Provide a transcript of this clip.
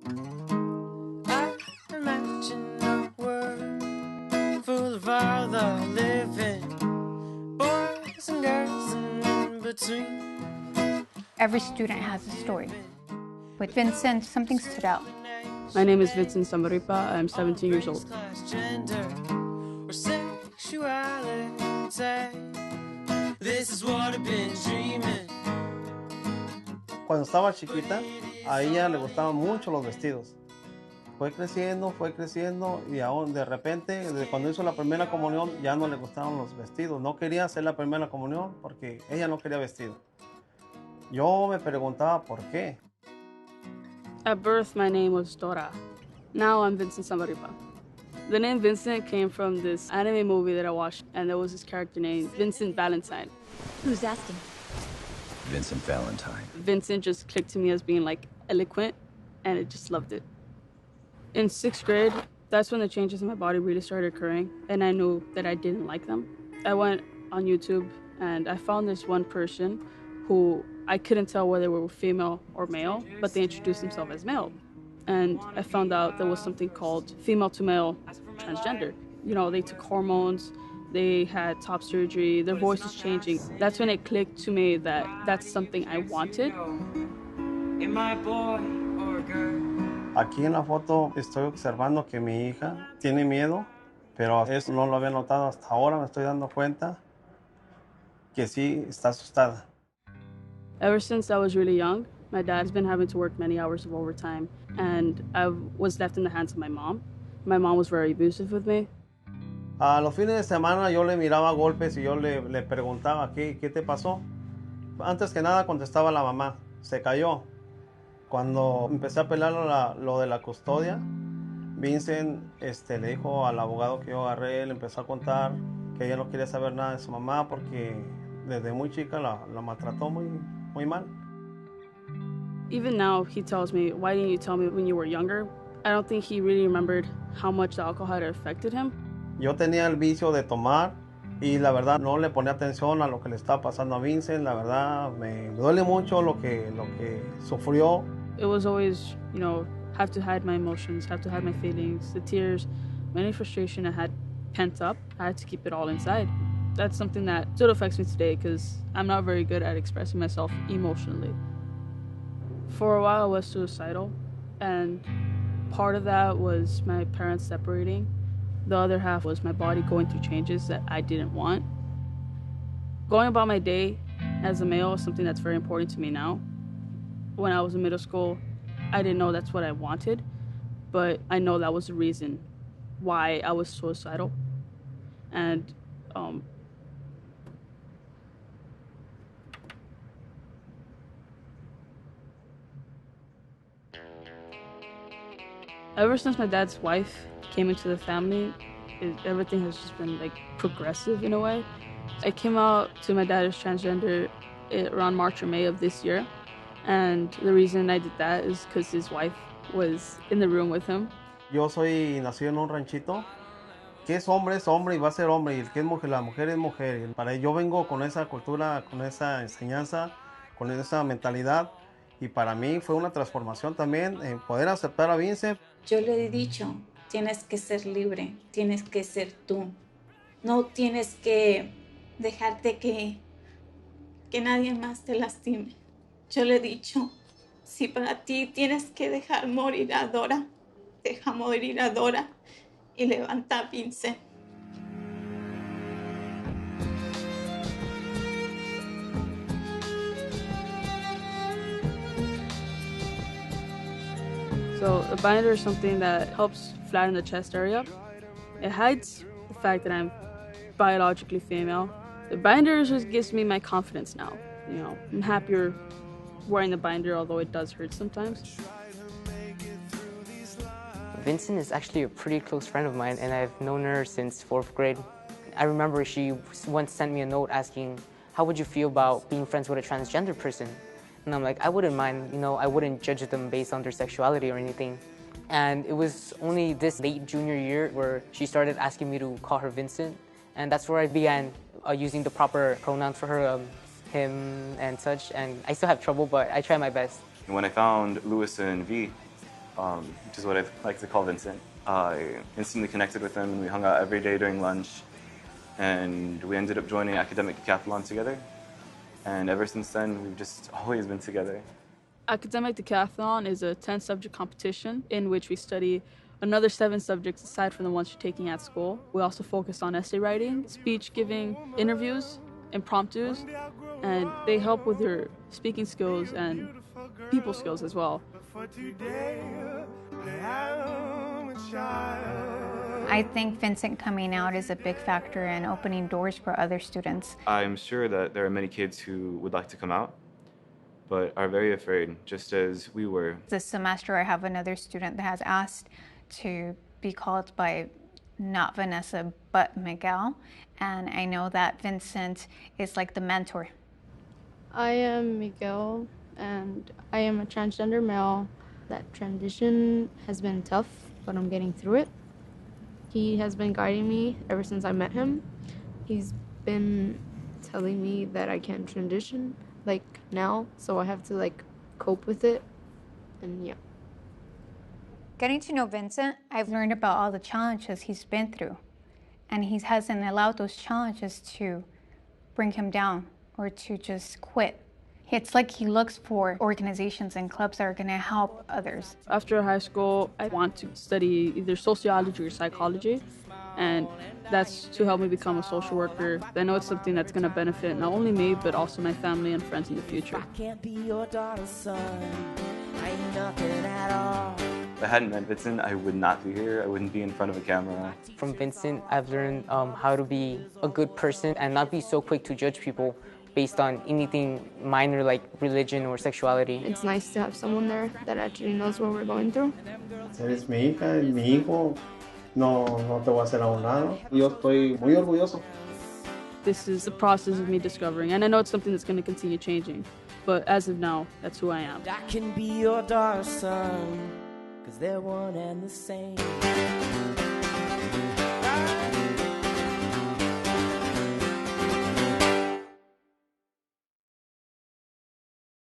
I imagine a world full of all the living boys and girls in between. Every student has a story. With Vincent, something stood out. My name is Vincent Zamarripa. I'm 17 years old. This is what I've been dreaming. Cuando estaba chiquita, a ella le gustaban mucho los vestidos. Fue creciendo y aún de repente, cuando hizo la primera comunión, ya no le gustaban los vestidos. No quería hacer la primera comunión porque ella no quería vestido. Yo me preguntaba por qué. At birth, my name was Dora. Now I'm Vincent Zamarripa. The name Vincent came from this anime movie that I watched, and there was this character named Vincent Valentine. Who's asking? Vincent Valentine. Vincent just clicked to me as being like eloquent, and I just loved it. In 6th grade, that's when the changes in my body really started occurring, and I knew that I didn't like them. I went on YouTube, and I found this one person who I couldn't tell whether they were female or male, but they introduced themselves as male. And I found out there was something called female to male transgender. You know, they took hormones, they had top surgery, their voice is changing. That's when it clicked to me that that's something I wanted. Am I a boy or a girl? Aquí en la foto estoy observando que mi hija tiene miedo, pero eso no lo había notado hasta ahora. Me estoy dando cuenta que sí está asustada. Ever since I was really young, my dad's been having to work many hours of overtime, and I was left in the hands of my mom. My mom was very abusive with me. A los fines de semana yo le miraba golpes y yo le preguntaba, ¿qué te pasó? Antes que nada contestaba la mamá, se cayó. Cuando empecé a pelear lo de la custodia, Vincent le dijo al abogado que yo agarré, le empezó a contar que ella no quería saber nada de su mamá porque desde muy chica la maltrató muy mal. Even now, he tells me, why didn't you tell me when you were younger? I don't think he really remembered how much the alcohol had affected him. Yo tenía el vicio de tomar y la verdad no le ponía atención a lo que le estaba pasando a Vincent. La verdad me duele mucho lo que sufrió. It was always, you know, have to hide my emotions, have to hide my feelings, the tears, any frustration I had pent up. I had to keep it all inside. That's something that still affects me today because I'm not very good at expressing myself emotionally. For a while I was suicidal, and part of that was my parents separating. The other half was my body going through changes that I didn't want. Going about my day as a male is something that's very important to me now. When I was in middle school, I didn't know that's what I wanted, but I know that was the reason why I was suicidal. And ever since my dad's wife came into the family, everything has just been like progressive in a way. I came out to my dad as transgender around March or May of this year. And the reason I did that is because his wife was in the room with him. Yo soy nacido en un ranchito. Que es hombre y va a ser hombre. Y el que es mujer, la mujer es mujer. Yo vengo con esa cultura, con esa enseñanza, con esa mentalidad. Y para mí fue una transformación también en poder aceptar a Vincent. Yo le he dicho, tienes que ser libre, tienes que ser tú. No tienes que dejarte que nadie más te lastime. Yo le he dicho, si para ti tienes que dejar morir a Dora, deja morir a Dora y levanta a Vincent. So a binder is something that helps flatten the chest area. It hides the fact that I'm biologically female. The binder just gives me my confidence now. You know, I'm happier wearing the binder, although it does hurt sometimes. Vincent is actually a pretty close friend of mine, and I've known her since 4th grade. I remember she once sent me a note asking, how would you feel about being friends with a transgender person? And I'm like, I wouldn't mind, you know, I wouldn't judge them based on their sexuality or anything. And it was only this late junior year where she started asking me to call her Vincent. And that's where I began using the proper pronouns for her, him and such. And I still have trouble, but I try my best. When I found Lewis and V, which is what I like to call Vincent. I instantly connected with him, and we hung out every day during lunch, and we ended up joining academic decathlon together. And ever since then, we've just always been together. Academic decathlon is a 10-subject competition in which we study another 7 subjects aside from the ones you're taking at school. We also focus on essay writing, speech giving, interviews, impromptus, and they help with your speaking skills and people skills as well. I think Vincent coming out is a big factor in opening doors for other students. I'm sure that there are many kids who would like to come out, but are very afraid, just as we were. This semester I have another student that has asked to be called by not Vanessa, but Miguel, and I know that Vincent is like the mentor. I am Miguel, and I am a transgender male. That transition has been tough, but I'm getting through it. He has been guiding me ever since I met him. He's been telling me that I can transition, like now, so I have to like cope with it, and yeah. Getting to know Vincent, I've learned about all the challenges he's been through, and he hasn't allowed those challenges to bring him down or to just quit. It's like he looks for organizations and clubs that are going to help others. After high school, I want to study either sociology or psychology, and that's to help me become a social worker. I know it's something that's going to benefit not only me, but also my family and friends in the future. I can't be your daughter's son. I ain't nothing at all. If I hadn't met Vincent, I would not be here. I wouldn't be in front of a camera. From Vincent, I've learned how to be a good person and not be so quick to judge people based on anything minor like religion or sexuality. It's nice to have someone there that actually knows what we're going through. Eres mi hija, mi hijo. No te voy a hacer a un lado. Yo estoy muy orgulloso. This is the process of me discovering, and I know it's something that's going to continue changing, but as of now, that's who I am. I can be your daughter's son, 'cause they're one and the same.